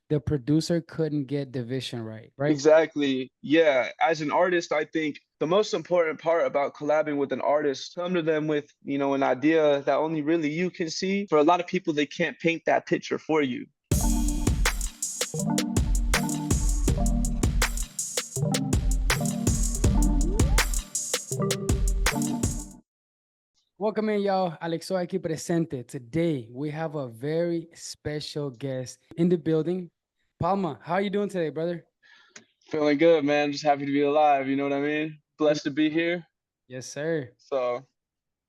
the producer couldn't get the vision right? Exactly. Yeah. As an artist, I think the most important part about collabing with an artist, come to them with, an idea that only really you can see. For a lot of people, they can't paint that picture for you. Welcome in, y'all. ALEXSOY aquí presente. Today, we have a very special guest in the building. Palma, how are you doing today, brother? Feeling good, man. Just happy to be alive. You know what I mean? Blessed to be here. Yes, sir. So,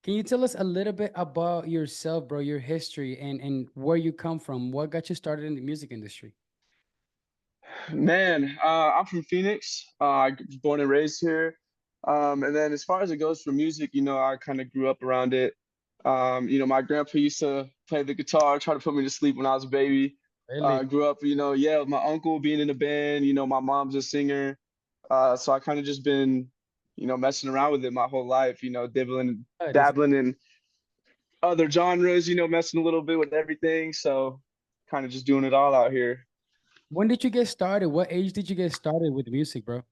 Can you tell us a little bit about yourself, bro, your history and where you come from? What got you started in the music industry? man, I'm from Phoenix. I was born and raised here. And then as far as it goes for music, I kind of grew up around it. My grandpa used to play the guitar, try to put me to sleep when I was a baby. Really? Grew up, yeah, with my uncle being in a band. My mom's a singer. So I kind of just been, messing around with it my whole life. Dibbling, Good. dabbling in other genres. Messing a little bit with everything. So kind of just doing it all out here. When did you get started? What age did you get started with music, bro?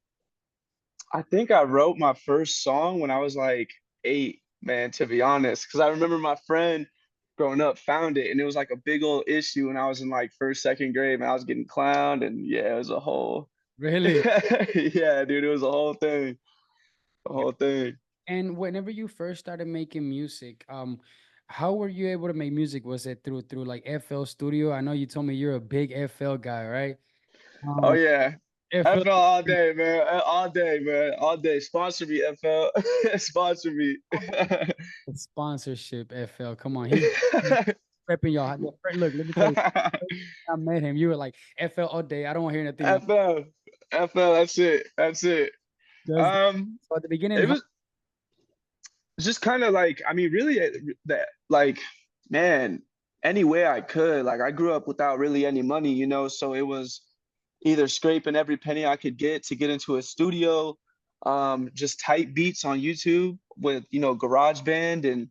I think I wrote my first song when I was like 8, man, to be honest. Because I remember my friend growing up found it and it was like a big old issue when I was in like first, second grade, man. I was getting clowned and yeah, it was a whole Really? yeah, dude, it was a whole thing. The whole thing. And whenever you first started making music, how were you able to make music? Was it through like FL Studio? I know you told me you're a big FL guy, right? Oh Um, yeah. FL FL all day, man. All day, man. All day. Sponsor me, FL. Sponsor me. sponsorship, FL. Come on, he's prepping y'all. Look, let me tell you. I met him. You were like FL all day. I don't want to hear anything else. FL. FL, that's it. That's it. Does Um, so at the beginning, it was just kind of like, I mean, really, that like, man, any way I could. Like, I grew up without really any money, so it was either scraping every penny I could get to get into a studio, just type beats on YouTube with, GarageBand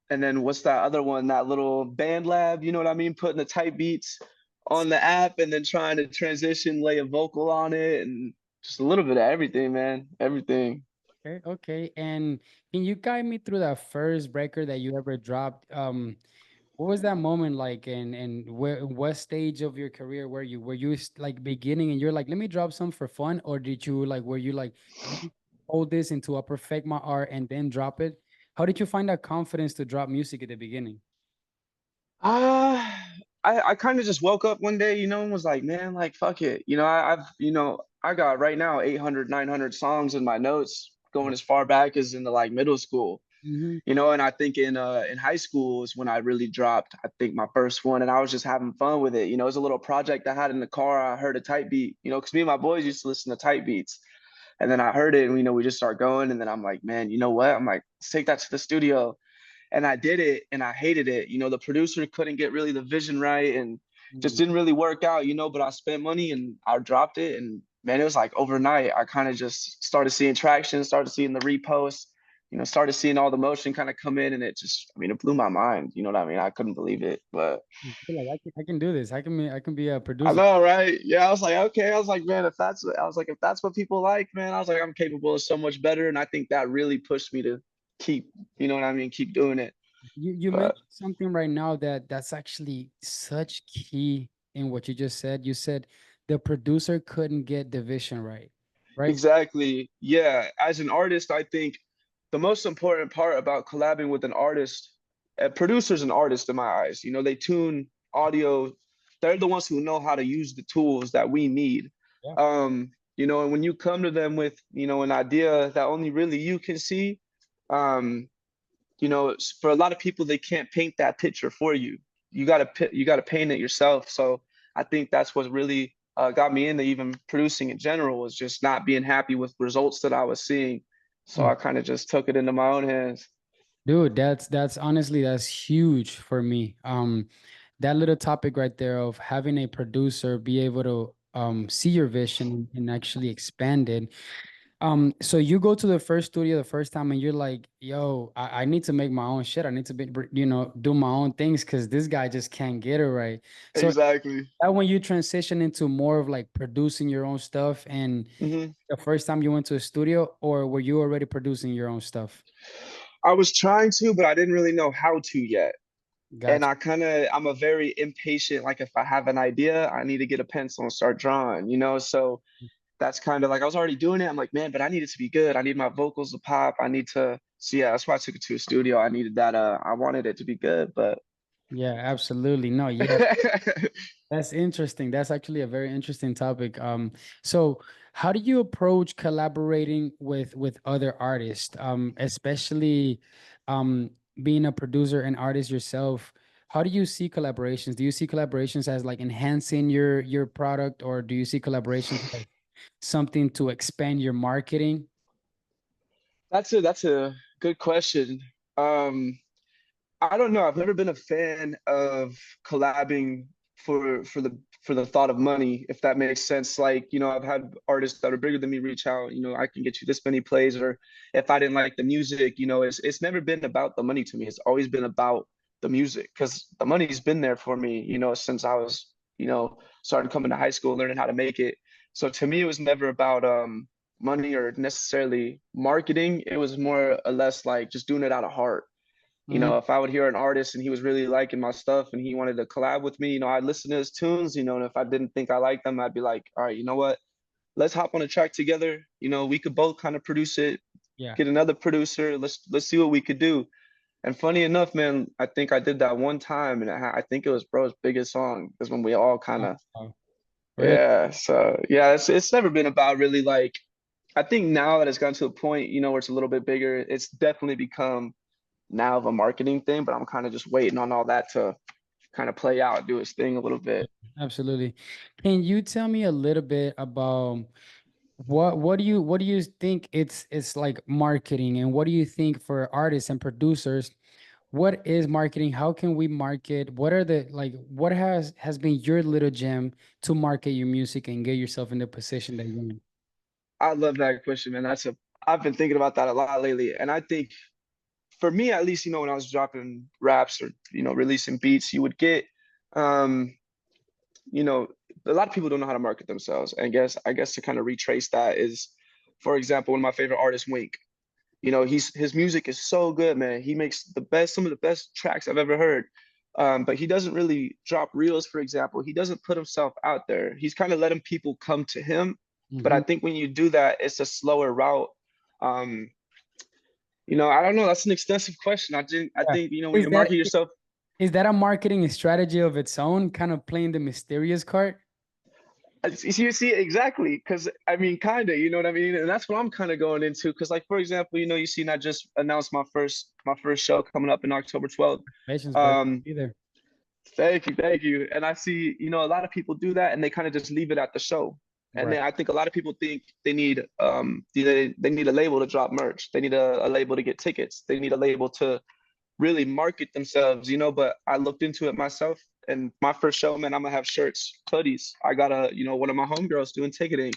and then what's that other one, that little band lab, you know what I mean? Putting the type beats on the app and then trying to transition, lay a vocal on it and just a little bit of everything, man. Everything. okay, okay. And can you guide me through that first record that you ever dropped? What was that moment like, and where what stage of your career were you? Were you like beginning and you're like, let me drop some for fun, or did you like were you like, let me hold this until I perfect my art and then drop it? How did you find that confidence to drop music at the beginning? Uh, I kind of just woke up one day, and was like, man, like, fuck it. I got right now 800, 900 songs in my notes going as far back as into like middle school, Mm-hmm. and I think in high school is when I really dropped, I think my first one, and I was just having fun with it. It was a little project I had in the car. I heard a type beat, because me and my boys used to listen to type beats. And then I heard it and, we just start going. And then I'm like, man, you know what? I'm like, let's take that to the studio and I did it and I hated it. The producer couldn't get really the vision right and just didn't really work out, but I spent money and I dropped it. And man, it was like overnight. I kind of just started seeing traction, started seeing the reposts, started seeing all the motion kind of come in and it just, I mean, it blew my mind. You know what I mean? I couldn't believe it. But I feel like I can do this. I can be a I producer. know, right? Yeah, I was like, okay. I was like, man, if that's what people like, man, I was like, I'm capable of so much better. And I think that really pushed me to keep, you know what I mean? Keep doing it. You But mentioned something right now that's actually such key in what you just said. You said the producer couldn't get the vision right? exactly. Yeah. As an artist, I think the most important part about collabing with an artist, a producer's an artist in my eyes. They tune audio. They're the ones who know how to use the tools that we need. Yeah. And when you come to them with, an idea that only really you can see, um, for a lot of people, they can't paint that picture for you. You gotta paint it yourself. So I think that's what really got me into even producing in general was just not being happy with results that I was seeing. So Mm. I kind of just took it into my own hands. Dude, that's honestly that's huge for me. That little topic right there of having a producer be able to see your vision and actually expand it. So you go to the first studio the first time and you're like, yo, I need to make my own shit. I need to be, do my own things because this guy just can't get it right. So Exactly. that when you transition into more of like producing your own stuff and Hmm. the first time you went to a studio, or were you already producing your own stuff? I was trying to, but I didn't really know how to yet. And Gotcha. I'm a very impatient, like if I have an idea, I need to get a pencil and start drawing, So that's kind of like I was already doing it. I'm like, man, but I need it to be good. I need my vocals to pop. I need to, so yeah, that's why I took it to a studio. I needed that, I wanted it to be good, but Yeah, absolutely. No, yeah. That's interesting. That's actually a very interesting topic. So how do you approach collaborating with other artists, especially um, being a producer and artist yourself? How do you see collaborations? Do you see collaborations as like enhancing your product, or do you see collaborations as something to expand your marketing? that's a good question. Um, I don't know. I've never been a fan of collabing for the thought of money, if that makes sense. Like, I've had artists that are bigger than me reach out, I can get you this many plays, or if I didn't like the music, it's never been about the money to me. It's always been about the music because the money's been there for me, since I was, starting coming to high school, learning how to make it. So to me, it was never about money or necessarily marketing. It was more or less like just doing it out of heart. Mhm. If I would hear an artist and he was really liking my stuff and he wanted to collab with me, I'd listen to his tunes, and if I didn't think I liked them, I'd be like, all right, you know what? Let's hop on a track together. We could both kind of produce it, Yeah. get another producer. Let's see what we could do. And funny enough, man, I think I did that one time, and I think it was bro's biggest song because when we all kind of, Oh, really? yeah. So yeah, it's never been about really like. I think now that it's gotten to a point, where it's a little bit bigger, it's definitely become now of a marketing thing, but I'm kind of just waiting on all that to kind of play out, do its thing a little bit. Absolutely. Can you tell me a little bit about what do you think it's like marketing, and what do you think for artists and producers, what is marketing? How can we market? What are the like what has been your little gem to market your music and get yourself in the position that you're in? I love that question, man. I've been thinking about that a lot lately. And I think for me, at least, when I was dropping raps or, releasing beats, you would get, um, you know, a lot of people don't know how to market themselves. And I guess to kind of retrace that is, for example, one of my favorite artists, Wink. His music is so good, man. He makes some of the best tracks I've ever heard. But he doesn't really drop reels, for example. He doesn't put himself out there. He's kind of letting people come to him. But I Mhm. think when you do that, it's a slower route. Um, I don't know. That's an extensive question. I Yeah. think, when Is you that market yourself, is that a marketing strategy of its own, kind of playing the mysterious card? you see exactly, because I mean, kind of, you know what I mean, and that's what I'm kind of going into. Because, like, for example, you see, I just announced my first show coming up in October 12th. Patience, brother. Um, Either. Thank you. And I see, a lot of people do that and they kind of just leave it at the show. And Right. then I think a lot of people think they need a label to drop merch. They need a label to get tickets. They need a label to really market themselves, but I looked into it myself. And my first show, man, I'm gonna have shirts, hoodies. I got one of my homegirls doing ticketing,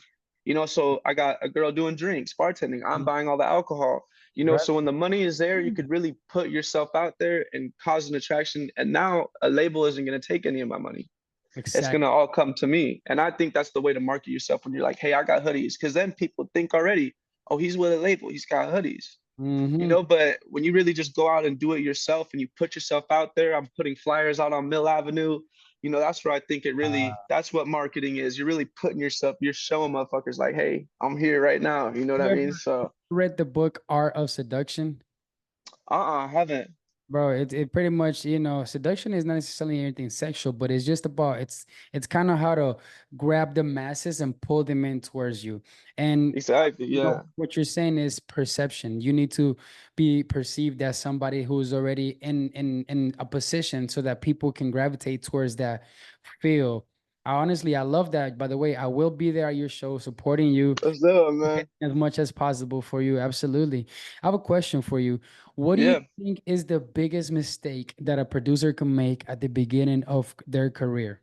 so I got a girl doing drinks, bartending. I'm buying all the alcohol, Right. so when the money is there, you could really put yourself out there and cause an attraction. And now a label isn't gonna take any of my money. It's Exactly. gonna all come to me. And I think that's the way to market yourself when you're like, hey, I got hoodies. Because then people think already, oh, he's with a label, he's got hoodies. Hmm. But when you really just go out and do it yourself and you put yourself out there, I'm putting flyers out on Mill Avenue. That's where I think that's what marketing is. You're really putting yourself, you're showing motherfuckers like, hey, I'm here right now. You know what You I ever mean? So, read the book Art of Seduction? I haven't. Bro, it pretty much, seduction is not necessarily anything sexual, but it's just about it's kind of how to grab the masses and pull them in towards you. And Exactly. Yeah. what you're saying is perception. You need to be perceived as somebody who's already in a position so that people can gravitate towards that feel. I love that. By the way, I will be there at your show supporting you Let's do it, man. as much as possible for you. Absolutely. I have a question for you. What do you Yeah. think is the biggest mistake that a producer can make at the beginning of their career?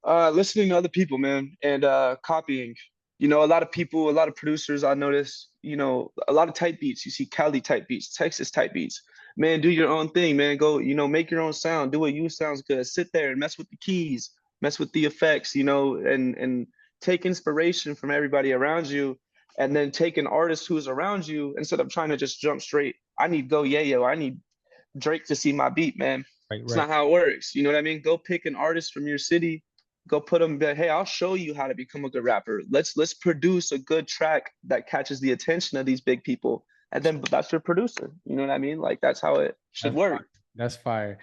Listening to other people, man, and copying. You know, a lot of people, a lot of producers, I notice, you know, a lot of type beats. You see Cali type beats, Texas type beats. Man, do your own thing, man. Go, you know, make your own sound. Do what you sounds good. Sit there and mess with the keys, mess with the effects, you know, and take inspiration from everybody around you. And then take an artist who's around you instead of trying to just jump straight. I need Go Yayo. I need Drake to see my beat, man. Right, It's right. not how it works. You know what I mean? Go pick an artist from your city, go put them, hey, I'll show you how to become a good rapper. Let's produce a good track that catches the attention of these big people. And then that's your producer. You know what I mean? Like that's how it should That's work. fire. That's fire.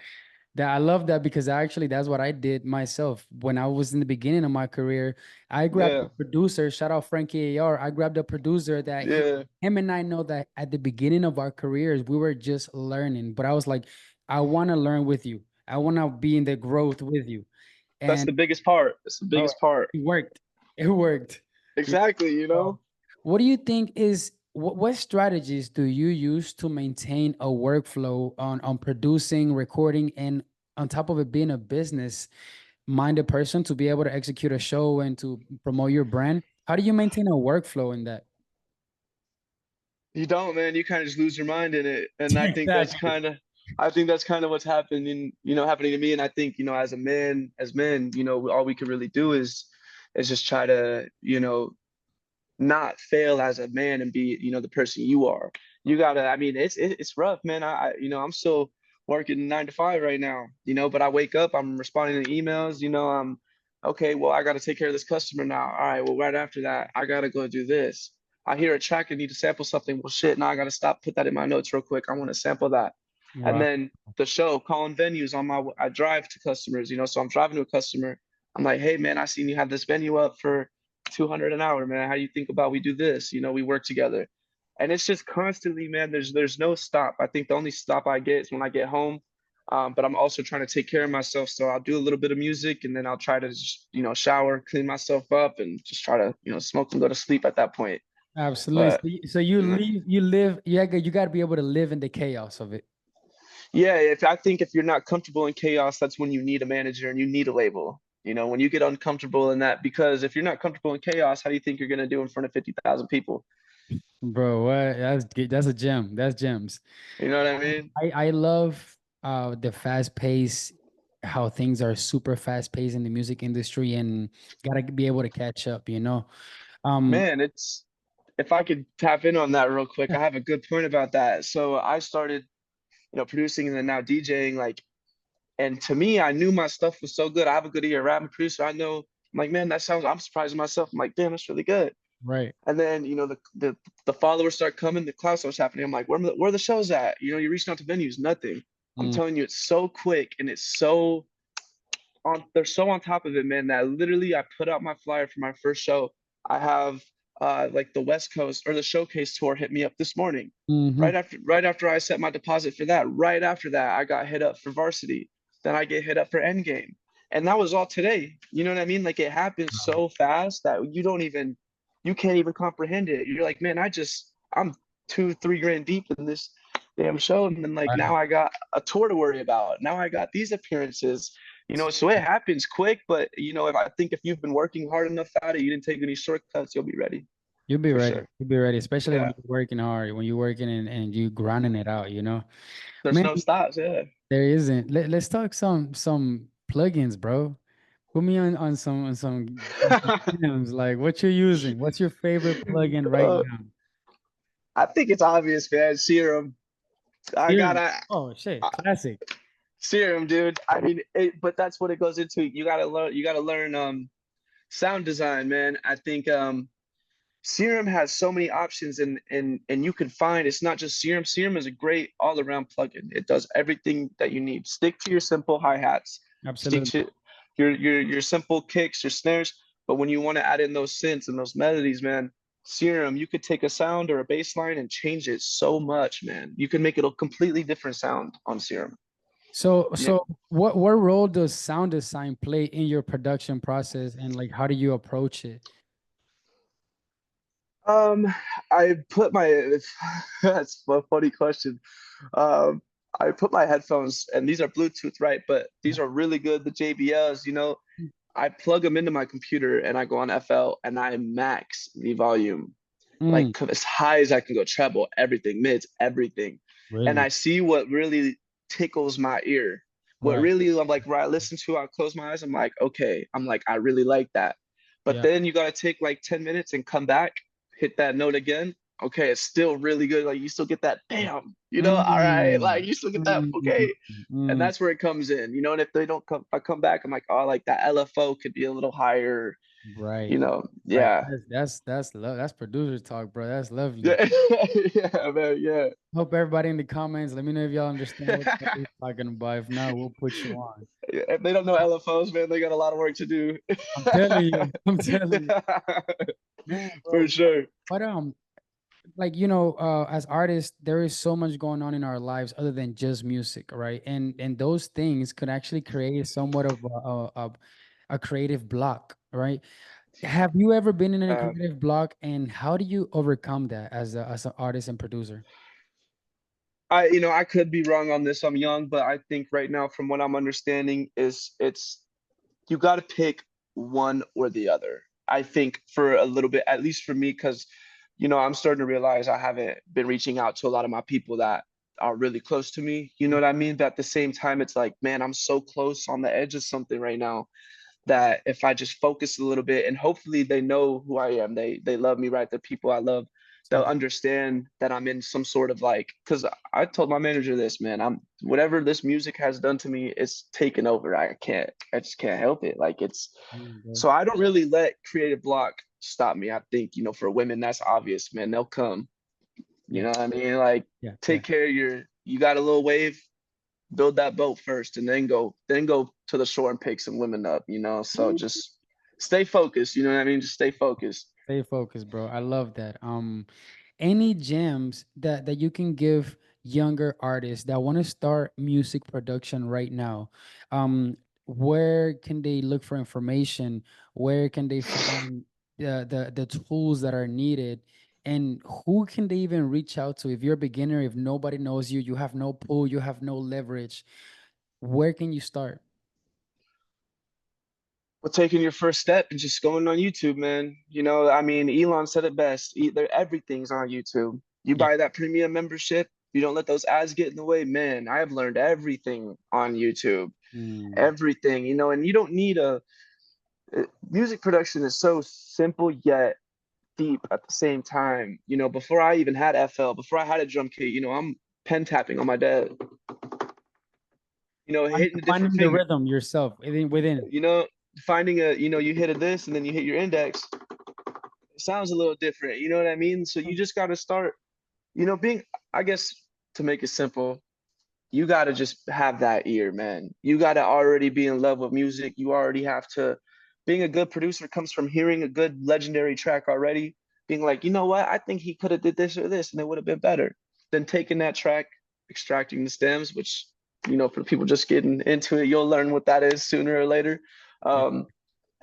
That I love that because actually that's what I did myself when I was in the beginning of my career. I grabbed a Yeah. producer, shout out Frankie AR. I grabbed a producer that Yeah. him and I know that at the beginning of our careers we were just learning, but I was like, I want to learn with you. I want to be in the growth with you. That's And the biggest part. That's the bro, biggest part. it worked. It worked. Exactly, you know? What do you think is what strategies do you use to maintain a workflow on producing, recording, and on top of it being a business minded person to be able to execute a show and to promote your brand? How do you maintain a workflow in that? You don't, man. You kind of just lose your mind in it. And Exactly. I think that's kind of what's happening, you know, happening to me. And I think, you know, as a man, as men, you know, all we can really do is just try to, you know, not fail as a man and be, you know, the person you are. You gotta, I mean, it's rough, man. You know, I'm still working 9 to 5 right now, you know, but I wake up, I'm responding to emails, you know, I'm okay, well, I gotta take care of this customer now. All right, well, right after that, I gotta go do this. I hear a track and need to sample something. Well, shit, now I gotta stop, put that in my notes real quick. I want to sample that. And Wow. then the show, calling venues on I drive to customers, you know, so I'm driving to a customer. I'm like, hey man, I seen you have this venue up for 200 an hour, man. How do you think about we do this? You know, we work together. And it's just constantly, man, there's no stop. I think the only stop I get is when I get home. But I'm also trying to take care of myself. So I'll do a little bit of music and then I'll try to just, you know, shower, clean myself up and just try to, you know, smoke and go to sleep at that point. Absolutely. So But you you know, leave, you live, you got to be able to live in the chaos of it. yeah, if I think if you're not comfortable in chaos, that's when you need a manager and you need a label. You know, when you get uncomfortable in that, because if you're not comfortable in chaos, how do you think you're gonna do in front of 50,000 people? Bro, what that's a gem. That's gems. You know what I mean? I love the fast pace, how things are super fast paced in the music industry and gotta be able to catch up, you know. Um Man, it's if I could tap in on that real quick, I have a good point about that. So I started, you know, producing and then now DJing, like, and to me, I knew my stuff was so good. I have a good ear, rap producer. I know, I'm like, man, that sounds. I'm surprising myself. I'm like, damn, that's really good. right. And then, you know, the followers start coming, the cloud starts happening. I'm like, where are the shows at? You know, you're reaching out to venues, nothing. I'm Mm, telling you, it's so quick and it's so on they're so on top of it, man, that literally I put out my flyer for my first show. I have like the West Coast or the showcase tour hit me up this morning. hmm. Right after I set my deposit for that, right after that, I got hit up for varsity. Then I get hit up for endgame. And that was all today. You know what I mean? Like it happens so fast that you can't even comprehend it. You're like, man, I'm 2, 3 grand deep in this damn show. And then like now Right. I got a tour to worry about. Now I got these appearances, you know, so it happens quick, but you know, if I think if you've been working hard enough at it, you didn't take any shortcuts, you'll be ready You'll be for ready. sure. You'll be ready, especially when Yeah, you're working hard, when you're working and you grinding it out, you know. there's Man, no stops. Yeah. there isn't. Let's talk some plugins, bro. Put me on some gems, like what you're using. What's your favorite plugin right uh, now? I think it's obvious, man. Serum. I Serum. gotta Oh shit, uh, classic. Serum, dude. I mean, but that's what it goes into. You gotta learn. You gotta learn sound design, man. I think Serum has so many options and you can find it's not just Serum. Serum is a great all-around plugin. It does everything that you need. Stick to your simple hi-hats, stick Absolutely. to your simple kicks, your snares. But when you want to add in those synths and those melodies, man, Serum, you could take a sound or a bass line and change it so much, man. You can make it a completely different sound on Serum. So Yeah. so what role does sound design play in your production process and like how do you approach it? Um, I put my that's a funny question. Um, I put my headphones, and these are Bluetooth, right? But these are really good, the JBLs, you know. I plug them into my computer and I go on FL and I max the volume Mm, like as high as I can go, treble, everything, mids, everything. And really? I see what really tickles my ear. What Right. really I'm like, where I listen to, I close my eyes, I'm like, okay, I'm like, I really like that. But Yeah. then you gotta take like 10 minutes and come back, hit that note again. Okay, it's still really good. Like you still get that bam, all right, like Mm, you still get that mm, okay. And mm. that's where it comes in, and if they don't come, if I come back, I'm like, oh, like that LFO could be a little higher, Right. Right. yeah. That's love. That's producer talk, bro. That's lovely. Yeah, yeah, man, yeah. Hope everybody in the comments, let me know if y'all understand what we're talking about. If not, we'll put you on. If they don't know LFOs, man, they got a lot of work to do. I'm telling you. I'm telling you. Man, For bro. sure. But like as artists there is so much going on in our lives other than just music, right? And those things could actually create somewhat of a creative block, right? Have you ever been in a Uh, creative block, and how do you overcome that as an artist and producer? I could be wrong on this. I'm young, but I think right now, from what I'm understanding, is it's you got to pick one or the other. I think for a little bit, at least for me, because I'm starting to realize I haven't been reaching out to a lot of my people that are really close to me. You know what I mean? But at the same time, it's like, man, I'm so close on the edge of something right now that if I just focus a little bit and hopefully they know who I am, they love me, right? The people I love, they'll So, understand that I'm in some sort of like, because I told my manager this, man, I'm whatever this music has done to me, it's taken over. I just can't help it. Like bro. so I don't really let creative block stop me. I think, for women, that's obvious, man. They'll come. You Yeah, know what I mean? Like yeah, yeah. take care of you got a little wave, build that boat first and then go to the shore and pick some women up, so just stay focused, you know what I mean, just stay focused. Stay focused, bro. I love that. Any gems that you can give younger artists that want to start music production right now? Um, where can they look for information? Where can they find the tools that are needed? And who can they even reach out to if you're a beginner, if nobody knows you, you have no pull, you have no leverage? Where can you start? Well, taking your first step and just going on YouTube, man. I mean, Elon said it best. Either everything's on YouTube. You Yeah. buy that premium membership, you don't let those ads get in the way, man. I have learned everything on YouTube, Mm, everything, and you don't need music production is so simple yet deep at the same time. Before I even had FL, before I had a drum kit, I'm pen tapping on my dad, hitting a different finding the finger, rhythm yourself within. you know, finding you hit a this and then you hit your index. It sounds a little different. You know what I mean? So you just got to start, being, I guess, to make it simple, you got to just have that ear, man. You got to already be in love with music. You already have to, being a good producer comes from hearing a good legendary track already, being like, you know what? I think he could have did this or this and it would have been better. Then taking that track, extracting the stems, which, for people just getting into it, you'll learn what that is sooner or later. Yeah. Um,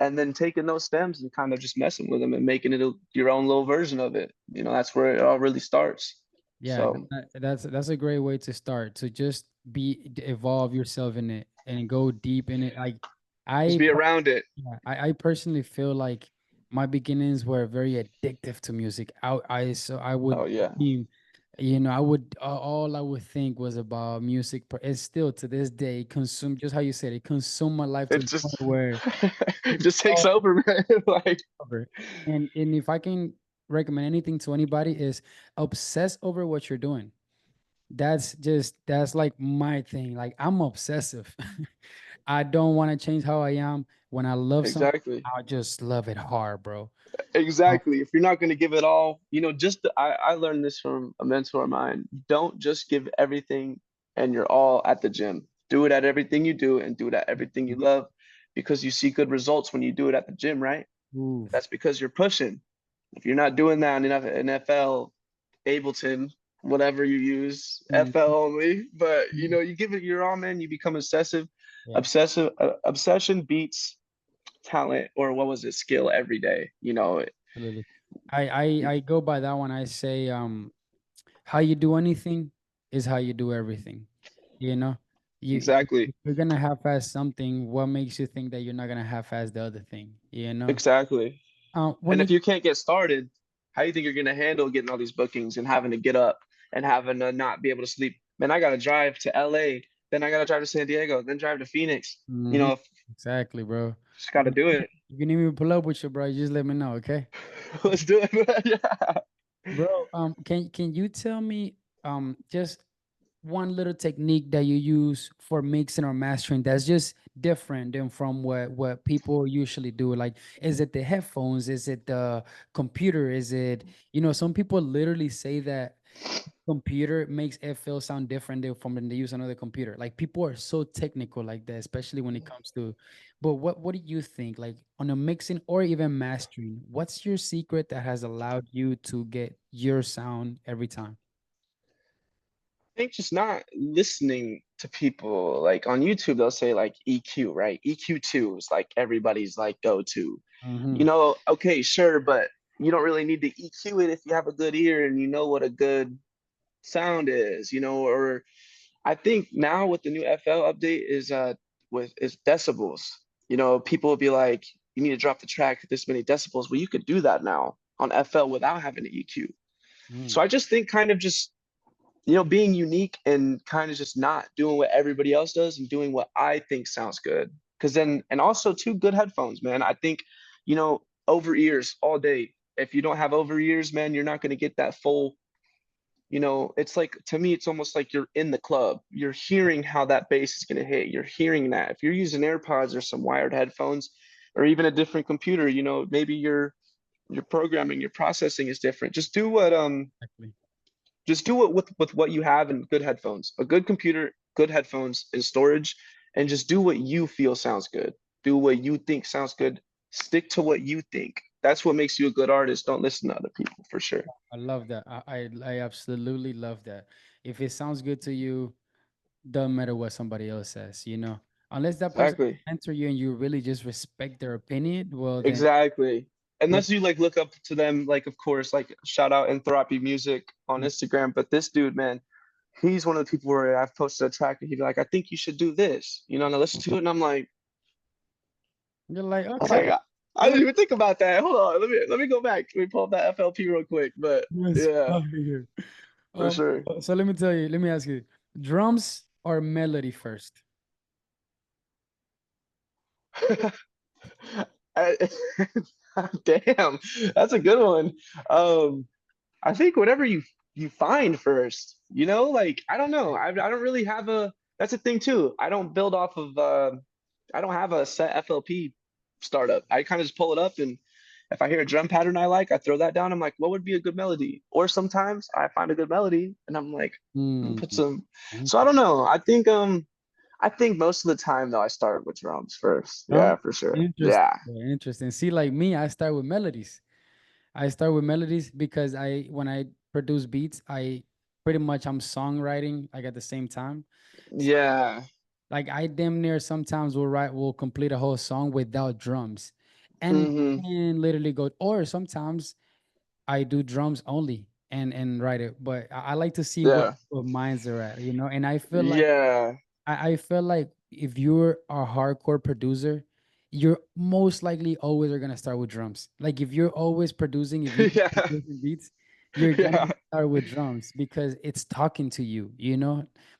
and then taking those stems and kind of just messing with them and making it your own little version of it. That's where it all really starts. Yeah, So that's a great way to start, to just evolve yourself in it and go deep in it. Like just I be per- around it. yeah, I personally feel like my beginnings were very addictive to music. I would Oh yeah. be, all I would think was about music. It's still to this day consume, just how you said it, consume my life to It the point just where it it's just takes all over, man. Like over. And if I can recommend anything to anybody, is obsess over what you're doing. That's like my thing. Like I'm obsessive. I don't want to change how I am. When I love something, exactly. I just love it hard, bro. Oh, Exactly. If you're not going to give it all, I learned this from a mentor of mine. Don't just give everything and you're all at the gym. Do it at everything you do and do it at everything you love because you see good results when you do it at the gym, right? oof. That's because you're pushing. If you're not doing that in FL, Ableton, whatever you use, Mm, FL only, but mm, you give it your all, man, you become obsessive. yeah, Obsession beats talent or what was it, skill every day. absolutely. I go by that one. I say, how you do anything is how you do everything. You know? If Exactly. you're gonna half-ass something, what makes you think that you're not gonna half-ass the other thing? You know? Exactly. When And if it you can't get started, how do you think you're gonna handle getting all these bookings and having to get up and having to not be able to sleep? Man, I gotta drive to LA, then I gotta drive to San Diego, then drive to Phoenix. You Mhm. know, Exactly, bro. just gotta do it. If you need me to pull up with you, bro, you just let me know, okay? Let's do it. Yeah. Bro, can you tell me just one little technique that you use for mixing or mastering that's just different than from what people usually do? Like, is it the headphones? Is it the computer? Is it, some people literally say that computer makes FL sound different from when they use another computer. Like people are so technical like that, especially when it comes to. But what do you think? Like on a mixing or even mastering, what's your secret that has allowed you to get your sound every time? I think just not listening to people like on YouTube, they'll say like EQ, right? EQ2 is like everybody's like go-to. Mm-hmm. Okay, sure, but you don't really need to EQ it if you have a good ear and you know what a good sound is, or I think now with the new FL update is decibels. People will be like, you need to drop the track at this many decibels. Well, you could do that now on FL without having to EQ. So Mm. I just think kind of just being unique and kind of just not doing what everybody else does and doing what I think sounds good. Because then, and also two good headphones, man. I think, over ears all day. If you don't have over ears, man, you're not going to get that full. It's like to me, it's almost like you're in the club. You're hearing how that bass is going to hit. You're hearing that. If you're using AirPods or some wired headphones, or even a different computer, maybe your programming, your processing is different. Exactly. Just do it with what you have and good headphones, a good computer, good headphones and storage, and just do what you feel sounds good. Do what you think sounds good. Stick to what you think. That's what makes you a good artist. Don't listen to other people for sure. I love that. I absolutely love that. If it sounds good to you, doesn't matter what somebody else says, unless that person Exactly. answer you and you really just respect their opinion, well then. Exactly. Well, Unless you like look up to them, like of course, like shout out Anthropy Music on Instagram. But this dude, man, he's one of the people where I've posted a track and he'd be like, I think you should do this. And I listen to it and you're like, I'm okay, like, I well, didn't even think about that. Hold on, let me go back. Let me pull up that FLP real quick. But let's yeah, out here. for sure. So let me ask you, drums or melody first? I- Damn, that's a good one. Um, I think whatever you find first, like I don't know. I don't really have a that's a thing too. I don't build off of I don't have a set FLP startup. I kind of just pull it up and if I hear a drum pattern I like, I throw that down. I'm like, what would be a good melody? Or sometimes I find a good melody and I'm like, Hmm. put some. So I Interesting. don't know. I think most of the time though I start with drums first. Drum? Yeah, for sure. Interesting. Yeah. Interesting. See, like me, I start with melodies. I start with melodies because when I produce beats, I'm songwriting like at the same time. So Yeah. like I damn near sometimes will complete a whole song without drums. And Hmm. and literally go, or sometimes I do drums only and write it. But I like to see what Yeah. what minds are at, and I feel like Yeah. I feel like if you're a hardcore producer, you're most likely always are gonna start with drums. Like if you're always producing, if you're Yeah. producing beats, you're gonna Yeah. start with drums because it's talking to you.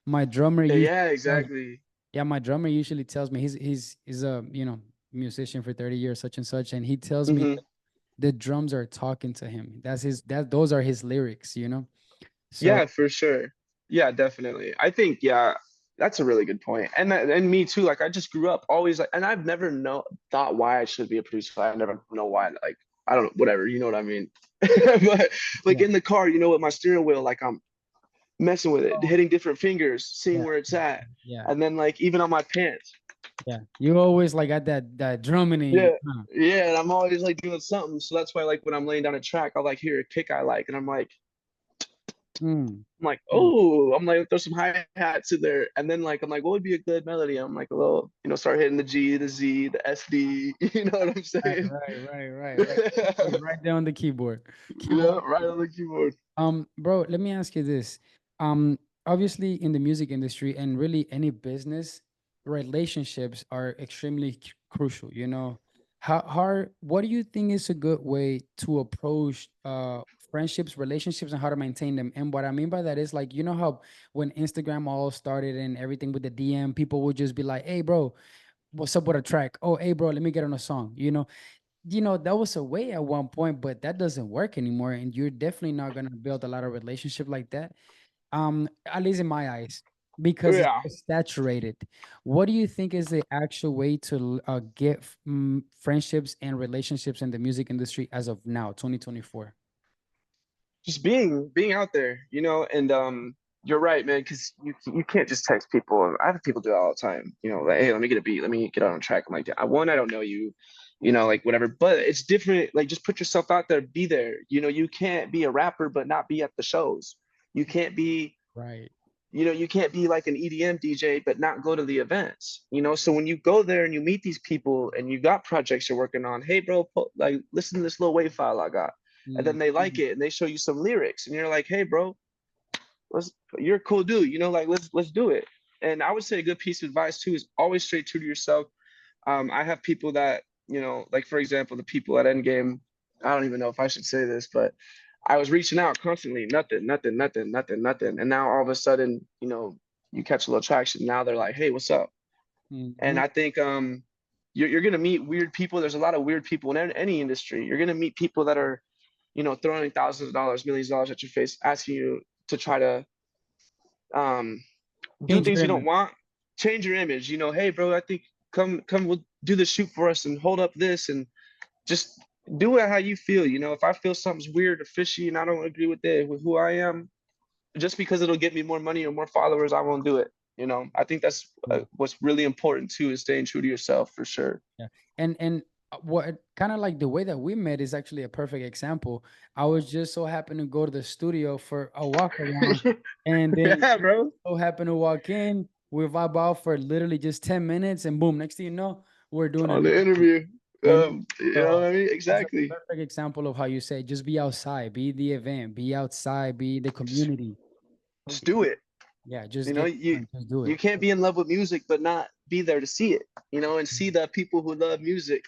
My drummer Yeah, usually yeah, tells, exactly. yeah, my drummer usually tells me he's a musician for 30 years, such and such, and he tells me Hmm. the drums are talking to him. Those are his lyrics. So Yeah, for sure. Yeah, definitely. I think, yeah, that's a really good point. And me too. Like I just grew up always like, and I've never thought why I should be a producer. I never know why. Like I don't know, whatever. You know what I mean? But like yeah. in the car, with my steering wheel, like I'm messing with it, Oh, hitting different fingers, seeing yeah, where it's at, yeah. and then like even on my pants. Yeah, you always like got that drumming in you, Yeah. huh? Yeah, and I'm always like doing something. So that's why like when I'm laying down a track, I'll like hear a kick I like, and Mm, I'm like, mm. oh, I'm like, there's some hi hats in there, and then like I'm like, what would be a good melody? I'm like, a little, start hitting the G, the Z, the SD. You know what I'm Right, saying? right, right, right, right. Right there on the keyboard. Right on the keyboard. Bro, let me ask you this. Um, obviously in the music industry and really any business, relationships are extremely crucial, you know. How what do you think is a good way to approach friendships, relationships, and how to maintain them? And what I mean by that is, like, you know how when Instagram all started and everything with the DM, people would just be like, hey bro, what's up with a track? Oh, hey bro, let me get on a song, you know. That was a way at one point, but that doesn't work anymore, and you're definitely not going to build a lot of relationship like that, at least in my eyes, because it's Yeah. so saturated. What do you think is the actual way to get friendships and relationships in the music industry as of now, 2024? Just being out there, and you're right, man, because you can't just text people. I have people do it all the time, like, hey, let me get a beat, let me get on a track. I'm like, I don't know you, like whatever, but it's different. Like, just put yourself out there, be there. You can't be a rapper but not be at the shows. You can't be Right. you can't be like an EDM DJ but not go to the events. So when you go there and you meet these people and you got projects you're working on, hey bro, like, listen to this little wave file I got. And then they like Mhm. it and they show you some lyrics and you're like, hey bro, you're a cool dude, like, let's do it. And I would say a good piece of advice too is always stay true to yourself. I have people that, like, for example, the people at Endgame, I don't even know if I should say this, but I was reaching out constantly, nothing, nothing, nothing, nothing, nothing. And now all of a sudden, you catch a little traction. Now they're like, hey, what's up? And Mhm. I think you're gonna meet weird people. There's a lot of weird people in any industry. You're gonna meet people that are, throwing thousands of dollars, millions of dollars at your face, asking you to try to um, do Change things your you don't image. want, change your image. Hey, bro, I think come, we'll do the shoot for us and hold up this and just do it how you feel. If I feel something's weird or fishy and I don't agree with it, with who I am, just because it'll get me more money or more followers, I won't do it. I think that's what's really important too, is staying true to yourself for sure. Yeah. And what kind of like the way that we met is actually a perfect example. I was just so happened to go to the studio for a walk around, and then Yeah, bro. so happened to walk in. We vibe out for literally just 10 minutes, and boom, next thing you know, we're doing On an the interview. interview. And You know so what I mean? it's a Exactly. perfect example of how you say just be outside, be the event, be outside, be the Just community. just do it. Yeah, just You know, get you just do you it. can't be in love with music but not be there to see it, and see the people who love music.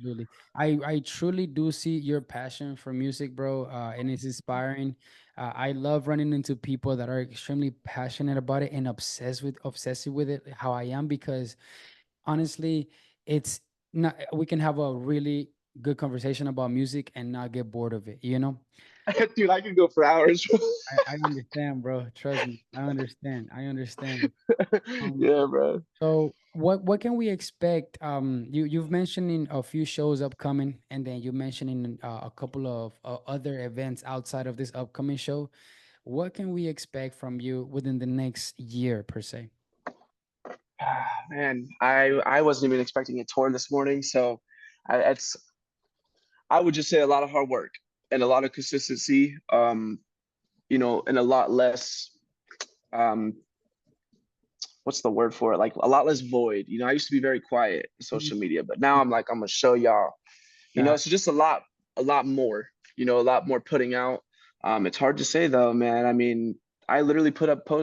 Really, I truly do see your passion for music, bro, and it's inspiring. I love running into people that are extremely passionate about it and obsessive with it, how I am, because honestly, it's not. We can have a really good conversation about music and not get bored of it. You know, Dude, I could go for hours. I understand, bro. Trust me, I understand. I understand. Um, Yeah, bro. So what can we expect? You've mentioned in a few shows upcoming, and then you mentioned in a couple of other events outside of this upcoming show. What can we expect from you within the next year per se? Man, I wasn't even expecting a tour this morning, so it's I would just say a lot of hard work and a lot of consistency, and a lot less, um, what's the word for it? Like, a lot less void. I used to be very quiet in Mhm. social media, but now I'm like, I'm gonna show y'all. Got So just a lot more. A lot more putting out. It's hard to say though, man. I mean, I literally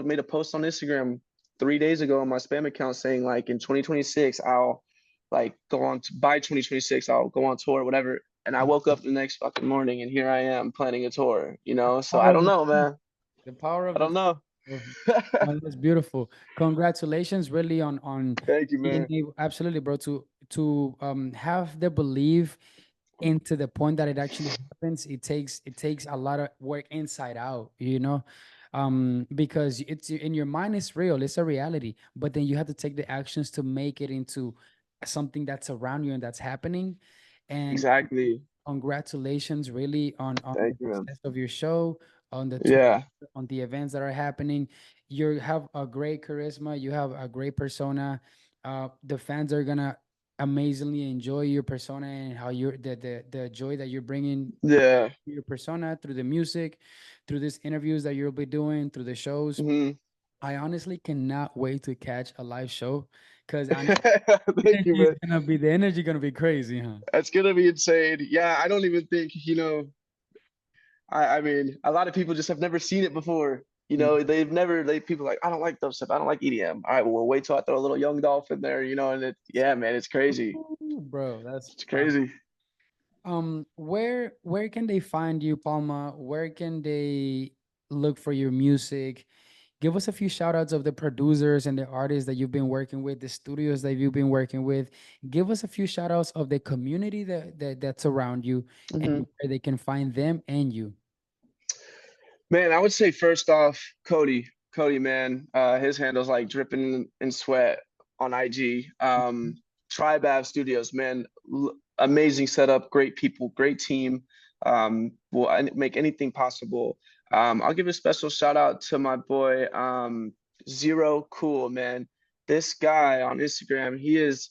made a post on Instagram 3 days ago on my spam account saying, like, in 2026 I'll, like, go on by 2026 I'll go on tour, whatever. And I woke up the next fucking morning and here I am planning a tour. So power I of don't know, man. the power I of the don't know. oh, no, that's beautiful. Congratulations, really, on Thank you, being man. able, absolutely, bro, to have the belief into the point that it actually happens. It takes a lot of work inside out, because it's in your mind, it's real, it's a reality, but then you have to take the actions to make it into something that's around you and that's happening. And Exactly. congratulations, really, on the Thank you, man. success of your show, on the tour, Yeah. on the events that are happening. You have a great charisma, you have a great persona. The fans are gonna amazingly enjoy your persona and how you're the joy that you're bringing Yeah. to your persona through the music, through these interviews that you'll be doing, through the shows. Hmm. I honestly cannot wait to catch a live show, because I know Thank you, man. the energy gonna be crazy, huh? That's gonna be insane. Yeah, I don't even think, I mean, a lot of people just have never seen it before. You know, they've never they people like, I don't like dubstep, I don't like EDM. All right, well, wait till I throw a little Young Dolph in there, you know, and yeah, man, it's crazy. Ooh, bro, that's It's fire. crazy. Where can they find you, Palma? Where can they look for your music? Give us a few shout outs of the producers and the artists that you've been working with, the studios that you've been working with. Give us a few shout outs of the community that's around you and Hmm. where they can find them and you. Man, I would say first off, Cody. Cody, man, his handle's like dripping in sweat on IG. Tribe Studios, man, amazing setup, great people, great team. Will make anything possible. I'll give a special shout out to my boy Zero Cool, man. This guy on Instagram, he is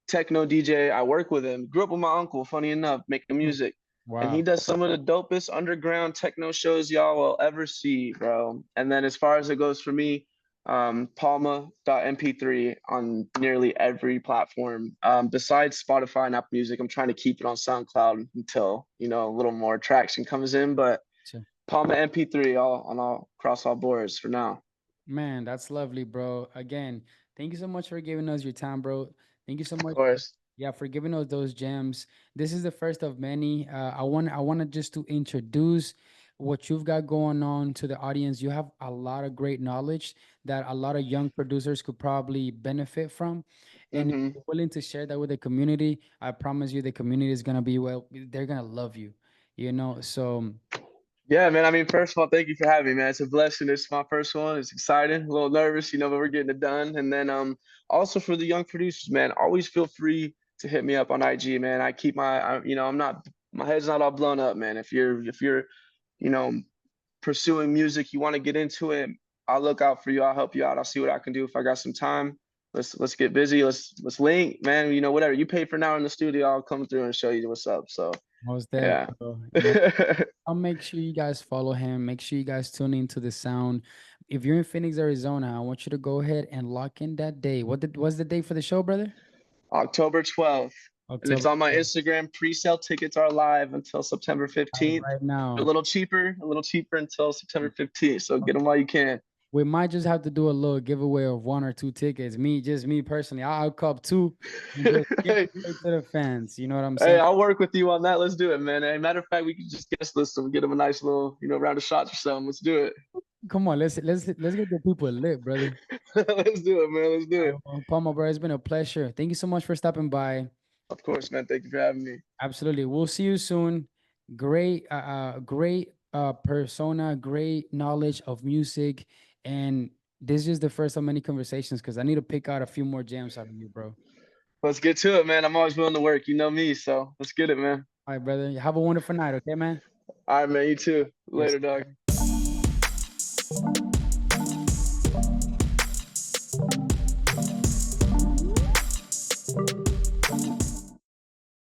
techno DJ. I work with him. Grew up with my uncle, funny enough, making Mm. music. And he Wow. does some of the dopest underground techno shows y'all will ever see, bro. And then as far as it goes for me, Palma.mp3 on nearly every platform. Besides Spotify and Apple Music, I'm trying to keep it on SoundCloud until, you know, a little more traction comes in. But So, Palma MP3 all across all boards for now. man, that's lovely, bro. Again, thank you so much for giving us your time, bro. Thank you so Of much. course. Yeah, for giving us those gems. This is the first of many. I want to just to introduce what you've got going on to the audience. You have a lot of great knowledge that a lot of young producers could probably benefit from. And if Hmm. you're willing to share that with the community, I promise you the community is gonna be well, they're gonna love you, you know. So Yeah, man. I mean, first of all, thank you for having me, man. It's a blessing. It's my first one. It's exciting, a little nervous, you know, but we're getting it done. And then also for the young producers, man, always feel free to hit me up on IG, man. I keep you know, I'm not my head's not all blown up, man. If you're, you know, pursuing music, you want to get into it, I'll look out for you. I'll help you out. I'll see what I can do if I got some time. Let's get busy. Let's link, man. You know, whatever you pay for now in the studio, I'll come through and show you what's up. So how's that, yeah. bro? I'll make sure you guys follow him. Make sure you guys tune into the sound. If you're in Phoenix, Arizona, I want you to go ahead and lock in that day. What's the date for the show, brother? October 12th. And it's October on my 12th. Instagram. Pre-sale tickets are live until September 15th. Right A now. little cheaper until September 15th. So get them while you can. We might just have to do a little giveaway of one or two tickets. Just me personally. I'll cup two and just give it Hey, away to the fans. You know what I'm hey, saying? I'll work with you on that. Let's do it, man. Hey, matter of fact, we can just guest list them, get them a nice little, you know, round of shots or something. Let's do it. Come on, let's get the people lit, brother. Let's do it, man. Let's do it. Palma, bro, it's been a pleasure. Thank you so much for stopping by. Of course, man. Thank you for having me. Absolutely. We'll see you soon. Great persona, great knowledge of music. And this is the first of many conversations because I need to pick out a few more jams out of you, bro. Let's get to it, man. I'm always willing to work. You know me, so let's get it, man. All right, brother. Have a wonderful night, okay, man? All right, man. You too. Yes. Later, dog.